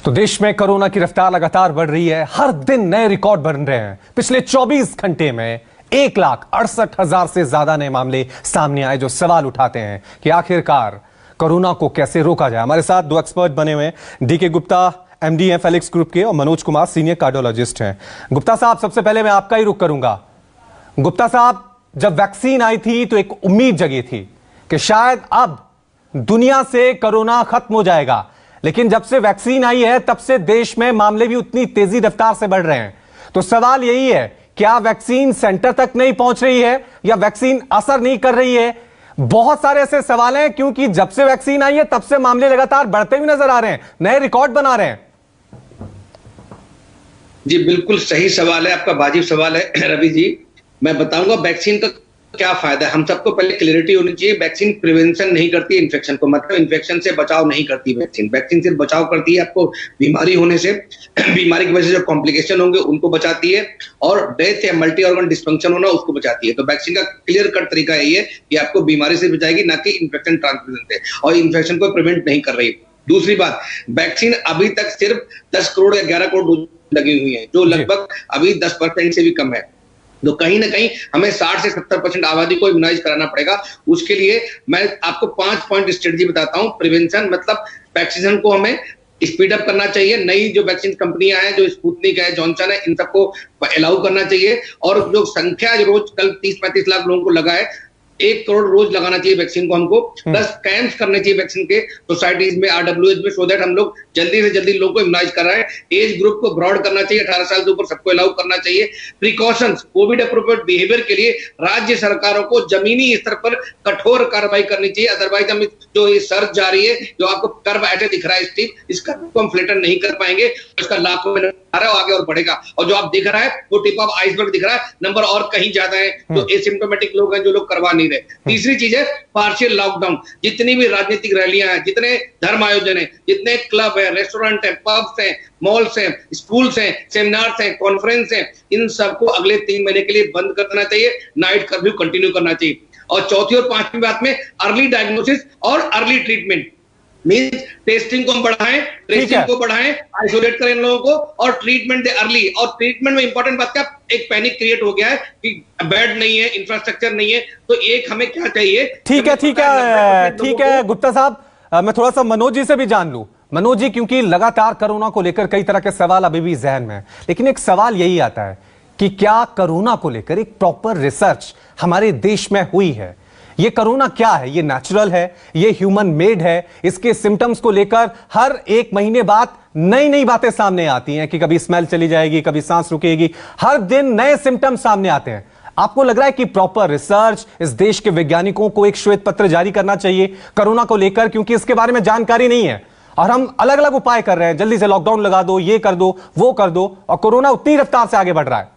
तो देश में कोरोना की रफ्तार लगातार बढ़ रही है। हर दिन नए रिकॉर्ड बन रहे हैं। पिछले 24 घंटे में 1,68,000 से ज्यादा नए मामले सामने आए, जो सवाल उठाते हैं कि आखिरकार कोरोना को कैसे रोका जाए। हमारे साथ दो एक्सपर्ट बने हुए हैं, डीके गुप्ता एमडी हैं फेलिक्स ग्रुप के, और मनोज कुमार सीनियर कार्डियोलॉजिस्ट हैं। गुप्ता साहब, सबसे पहले मैं आपका ही रुख करूंगा। गुप्ता साहब, जब वैक्सीन आई थी तो एक उम्मीद जगी थी कि शायद अब दुनिया से कोरोना खत्म हो जाएगा, लेकिन जब से वैक्सीन आई है तब से देश में मामले भी उतनी तेजी रफ्तार से बढ़ रहे हैं। तो सवाल यही है, क्या वैक्सीन सेंटर तक नहीं पहुंच रही है या वैक्सीन असर नहीं कर रही है? बहुत सारे ऐसे सवाल हैं, क्योंकि जब से वैक्सीन आई है तब से मामले लगातार बढ़ते हुए नजर आ रहे हैं, नए रिकॉर्ड बना रहे हैं। जी बिल्कुल सही सवाल है आपका, वाजिब सवाल है रवि जी। मैं बताऊंगा वैक्सीन का क्या फायदा है। हम सबको पहले क्लियरिटी होनी चाहिए, वैक्सीन प्रिवेंशन नहीं करती इन्फेक्शन को, मतलब इन्फेक्शन से बचाव नहीं करती वैक्सीन। वैक्सीन सिर्फ बचाव करती है आपको बीमारी होने से, बीमारी की वजह से जो कॉम्प्लिकेशन होंगे उनको बचाती है, और डेथ या मल्टी ऑर्गन डिस्फंक्शन होना उसको बचाती है। तो वैक्सीन का क्लियर कट तरीका यही है कि आपको बीमारी से बचाएगी, ना कि इन्फेक्शन ट्रांसमिशन से, और इन्फेक्शन को प्रिवेंट नहीं कर रही। दूसरी बात, वैक्सीन अभी तक सिर्फ 10 करोड़ या 11 करोड़ डोज लगी हुई है, जो लगभग अभी 10% से भी कम है। तो कहीं ना कहीं हमें 60 से 70% आबादी को इम्यूनाइज कराना पड़ेगा। उसके लिए मैं आपको 5 पॉइंट स्ट्रेटजी बताता हूं। प्रिवेंशन मतलब वैक्सीनेशन को हमें स्पीड अप करना चाहिए। नई जो वैक्सीन कंपनियां हैं, जो स्पुतनिक है, जॉनसन है, इन सबको अलाउ करना चाहिए। और जो संख्या रोज कल 30-35 लाख लोगों को लगा है, 1 करोड़ रोज लगाना चाहिए वैक्सीन को हमको। 10 कैंप्स करने चाहिए वैक्सीन के सोसाइटीज में, RWH में, सो दैट हम लोग जल्दी से जल्दी लोगों को इम्यूनाइज कर रहे हैं। एज ग्रुप को ब्रॉड करना चाहिए, 18 साल से ऊपर सबको अलाउ करना चाहिए। प्रिकॉशंस, कोविड अप्रोप्रिएट बिहेवियर के लिए राज्य सरकारों को जमीनी स्तर पर कठोर कार्रवाई करनी चाहिए। अदरवाइज हम जो ये सर्च जा रही है, जो आपको कर्व ऐसे दिख रहा है स्टीप, इस कर्व को हम फ्लैटन नहीं कर पाएंगे। इसका लाखों में आ रहा है, आगे और बढ़ेगा। और जो आप दिख रहा है वो टिप ऑफ आइसबर्ग दिख रहा है, नंबर और कहीं ज्यादा है। जो एसिम्प्टोमेटिक लोग हैं, जो लोग करवा नहीं रहे। तीसरी चीज है पार्शियल लॉकडाउन। जितनी भी राजनीतिक रैलियां हैं, जितने धर्म आयोजन है, जितने क्लब है, रेस्टोरेंट है, पब्स हैं, मॉल्स हैं, स्कूल्स हैं, सेमिनार्स हैं, कॉन्फ्रेंस हैं, इन सबको अगले 3 महीने के लिए बंद कर देना चाहिए। नाइट कर्फ्यू कंटिन्यू करना चाहिए। और चौथी और पांचवी बात में अर्ली डायग्नोसिस और अर्ली ट्रीटमेंट, मींस टेस्टिंग को हम बढ़ाएं, ट्रेसिंग को बढ़ाएं, आइसोलेट करें इन लोगों को, और ट्रीटमेंट दे अर्ली। और ट्रीटमेंट में इंपॉर्टेंट बात क्या, एक पैनिक क्रिएट हो गया है कि बेड नहीं है, इंफ्रास्ट्रक्चर नहीं है, तो एक हमें क्या चाहिए। ठीक है गुप्ता साहब, मैं थोड़ा सा मनोज जी से भी जान लूं। मनोज जी, क्योंकि लगातार कोरोना को लेकर कई तरह के सवाल अभी भी जहन में है, लेकिन एक सवाल यही आता है कि क्या कोरोना को लेकर एक प्रॉपर रिसर्च हमारे देश में हुई है? ये कोरोना क्या है? ये नेचुरल है, ये ह्यूमन मेड है? इसके सिम्टम्स को लेकर हर 1 महीने बाद नई नई बातें सामने आती हैं कि कभी स्मेल चली जाएगी, कभी सांस रुकेगी, हर दिन नए सिम्टम्स सामने आते हैं। आपको लग रहा है कि प्रॉपर रिसर्च, इस देश के वैज्ञानिकों को एक श्वेत पत्र जारी करना चाहिए कोरोना को लेकर, क्योंकि इसके बारे में जानकारी नहीं है और हम अलग अलग उपाय कर रहे हैं, जल्दी से लॉकडाउन लगा दो, ये कर दो, वो कर दो, और कोरोना उतनी रफ्तार से आगे बढ़ रहा है।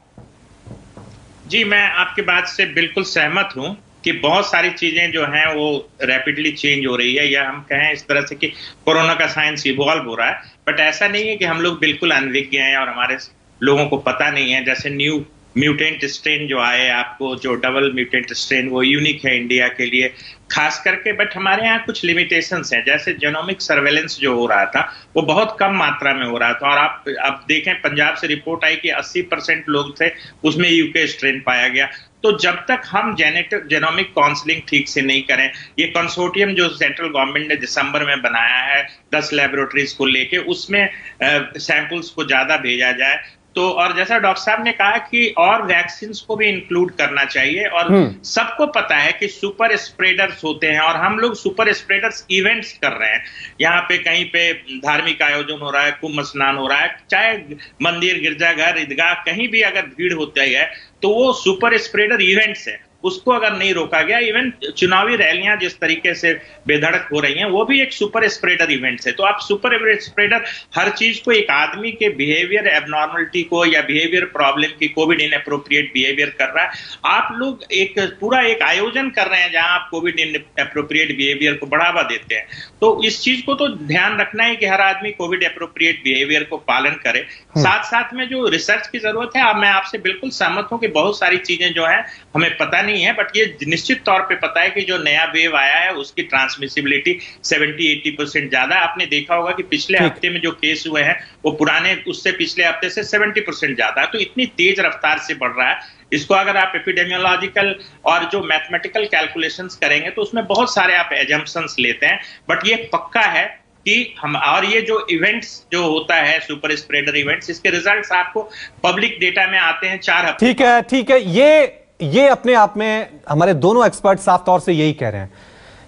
जी, मैं आपकी बात से बिल्कुल सहमत हूं कि बहुत सारी चीजें जो हैं वो रैपिडली चेंज हो रही है, या हम कहें इस तरह से कि कोरोना का साइंस इवॉल्व हो रहा है। बट ऐसा नहीं है कि हम लोग बिल्कुल अनभिज्ञ हैं और हमारे लोगों को पता नहीं है। जैसे न्यू म्यूटेंट स्ट्रेन जो आए, आपको जो डबल म्यूटेंट स्ट्रेन, वो यूनिक है इंडिया के लिए खास करके। बट हमारे यहाँ कुछ लिमिटेशंस हैं, जैसे जेनोमिक सर्वेलेंस जो हो रहा था वो बहुत कम मात्रा में हो रहा था। और आप देखें, पंजाब से रिपोर्ट आई कि 80% लोग थे, उसमें यूके स्ट्रेन पाया गया। तो जब तक हम जेनोमिक काउंसलिंग ठीक से नहीं करें, ये कंसोर्टियम जो सेंट्रल गवर्नमेंट ने दिसंबर में बनाया है 10 लैबोरेटरीज को लेके, उसमें सैंपल्स को ज्यादा भेजा जाए। तो और जैसा डॉक्टर साहब ने कहा कि और वैक्सीन को भी इंक्लूड करना चाहिए। और सबको पता है कि सुपर स्प्रेडर्स होते हैं, और हम लोग सुपर स्प्रेडर्स इवेंट्स कर रहे हैं। यहाँ पे कहीं पे धार्मिक आयोजन हो रहा है, कुंभ स्नान हो रहा है, चाहे मंदिर, गिरजाघर, ईदगाह, कहीं भी अगर भीड़ होती है तो वो सुपर स्प्रेडर इवेंट्स है। उसको अगर नहीं रोका गया, इवन चुनावी रैलियां जिस तरीके से बेधड़क हो रही हैं, वो भी एक सुपर स्प्रेडर इवेंट है। तो आप सुपर स्प्रेडर हर चीज को, एक आदमी के बिहेवियर एबनॉर्मलिटी को या बिहेवियर प्रॉब्लम की, कोविड इनएप्रोप्रिएट बिहेवियर कर रहा है, आप लोग एक पूरा एक आयोजन कर रहे हैं जहां आप कोविड इनएप्रोप्रिएट बिहेवियर को बढ़ावा देते हैं। तो इस चीज को तो ध्यान रखना है कि हर आदमी कोविड एप्रोप्रिएट बिहेवियर को पालन करे। साथ साथ में जो रिसर्च की जरूरत है, अब मैं आपसे बिल्कुल सहमत हूं कि बहुत सारी चीजें जो है हमें पता नहीं है, बट ये निश्चित तौर पे पता है कि जो नया वेव आया है उसकी ट्रांसमिसिबिलिटी 70-80% ज्यादा। आपने देखा होगा कि पिछले हफ्ते में जो केस हुए हैं वो पुराने उससे पिछले हफ्ते से 70% ज्यादा है। तो इतनी तेज रफ्तार से बढ़ रहा है। इसको अगर आप एपिडेमियोलॉजिकल और जो मैथमेटिकल कैलकुलेशंस करेंगे तो उसमें बहुत सारे आप एजम्पशंस लेते हैं, बट ये पक्का है कि हम, और ये जो इवेंट्स जो होता है सुपर स्प्रेडर इवेंट्स, इसके रिजल्ट्स आपको पब्लिक डेटा में आते हैं 4 हफ्ते। ठीक है, ये अपने आप में हमारे दोनों एक्सपर्ट साफ तौर से यही कह रहे हैं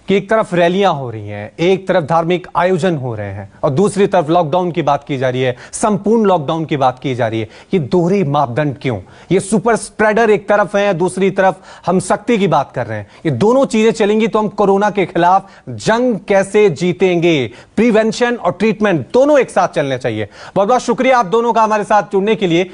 कि एक तरफ रैलियां हो रही हैं, एक तरफ धार्मिक आयोजन हो रहे हैं और दूसरी तरफ लॉकडाउन की बात की जा रही है, संपूर्ण लॉकडाउन की बात की जा रही है। ये दोहरे मापदंड क्यों? ये सुपर स्प्रेडर एक तरफ है, दूसरी तरफ हम सख्ती की बात कर रहे हैं। ये दोनों चीजें चलेंगी तो हम कोरोना के खिलाफ जंग कैसे जीतेंगे? प्रिवेंशन और ट्रीटमेंट दोनों एक साथ चलने चाहिए। बहुत बहुत शुक्रिया आप दोनों का हमारे साथ जुड़ने के लिए।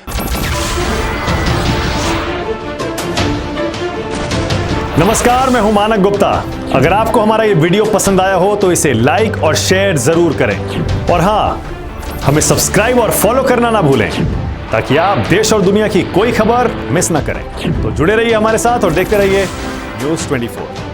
नमस्कार, मैं हूं मानक गुप्ता। अगर आपको हमारा ये वीडियो पसंद आया हो तो इसे लाइक और शेयर जरूर करें और हां, हमें सब्सक्राइब और फॉलो करना ना भूलें ताकि आप देश और दुनिया की कोई खबर मिस ना करें। तो जुड़े रहिए हमारे साथ और देखते रहिए न्यूज़ 24।